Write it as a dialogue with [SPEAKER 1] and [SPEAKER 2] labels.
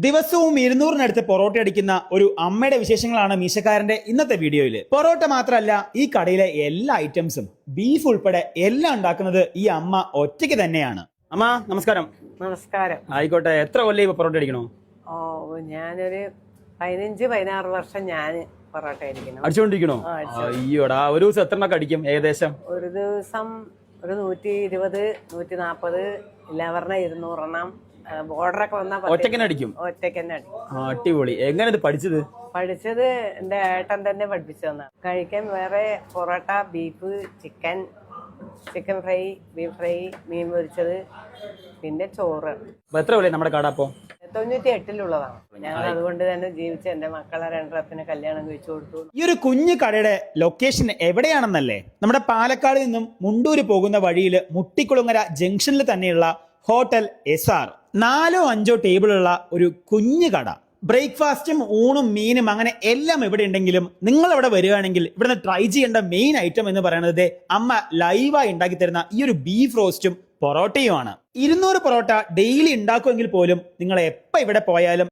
[SPEAKER 1] ദിവസവും 200-നടുത്ത് പൊറോട്ട അടിക്കുന്ന ഒരു അമ്മയുടെ വിശേഷങ്ങളാണ് മീശക്കാരന്റെ ഇന്നത്തെ വീഡിയോയിൽ. പൊറോട്ട മാത്രമല്ല, ഈ കടയിലെ എല്ലാ ഐറ്റംസും ബീഫ് ഉൾപ്പെടെ എല്ലാം ഉണ്ടാക്കുന്നത് ഈ അമ്മ ഒറ്റയ്ക്ക് തന്നെയാണ്. അമ്മ നമസ്കാരം.
[SPEAKER 2] നമസ്കാരം.
[SPEAKER 1] ആയിക്കോട്ടെ. എത്ര കൊല്ലം ഇപ്പൊ പൊറോട്ട അടിക്കണോ?
[SPEAKER 2] ഞാനൊരു 15-16 വർഷം ഞാൻ പൊറോട്ട അടിക്കണം.
[SPEAKER 1] അടിച്ചോണ്ടിരിക്കണോ? അയ്യോടാ, ഒരു ദിവസം എത്ര എണ്ണൊക്കെ അടിക്കും ഏകദേശം?
[SPEAKER 2] ഒരു ദിവസം ഒരു 120, 140, ഇല്ല പറഞ്ഞ 200 എണ്ണം. ബോർഡറൊക്കെ വന്നാൽ
[SPEAKER 1] ഒറ്റയ്ക്ക് അടിക്കും.
[SPEAKER 2] ഒറ്റയ്ക്ക് തന്നെ അടിക്കും.
[SPEAKER 1] അടിപൊളി. എങ്ങനെ ഇത് പഠിച്ചത്?
[SPEAKER 2] പഠിച്ചത് എന്റെ ഏട്ടൻ തന്നെ പഠിപ്പിച്ചു തന്നാണ്. കഴിക്കാൻ വേറെ parotta, beef, chicken fry, beef fry, മീൻ പൊരിച്ചത്, പിന്നെ ചോറ്.
[SPEAKER 1] എത്ര കൊല്ലം നമ്മുടെ കട? അപ്പോ
[SPEAKER 2] 98-ലുള്ളതാണ്. ഞാൻ അതുകൊണ്ട് തന്നെ ജീവിച്ച എന്റെ മക്കളെ രണ്ടെണ്ണത്തിന് കല്യാണം കഴിച്ചു കൊടുത്തു.
[SPEAKER 1] ഈ ഒരു കുഞ്ഞു കടയുടെ ലൊക്കേഷൻ എവിടെയാണെന്നല്ലേ? നമ്മുടെ പാലക്കാട് നിന്നും മുണ്ടൂര് പോകുന്ന വഴിയിൽ മുട്ടിക്കുളങ്ങര ജംഗ്ഷനിൽ തന്നെയുള്ള ഹോട്ടൽ SR. 4-5 ടേബിളുള്ള ഒരു കുഞ്ഞു കട. ബ്രേക്ക്ഫാസ്റ്റും ഊണും മീനും അങ്ങനെ എല്ലാം ഇവിടെ ഉണ്ടെങ്കിലും നിങ്ങൾ അവിടെ വരികയാണെങ്കിൽ ഇവിടുന്ന് ട്രൈ ചെയ്യേണ്ട മെയിൻ ഐറ്റം എന്ന് പറയുന്നത് അമ്മ ലൈവായി ഉണ്ടാക്കി തരുന്ന ഈ ഒരു ബീഫ് റോസ്റ്റും പൊറോട്ടയുമാണ്. 200 പൊറോട്ട ഡെയിലി ഉണ്ടാക്കുമെങ്കിൽ പോലും നിങ്ങൾ എപ്പോൾ ഇവിടെ പോയാലും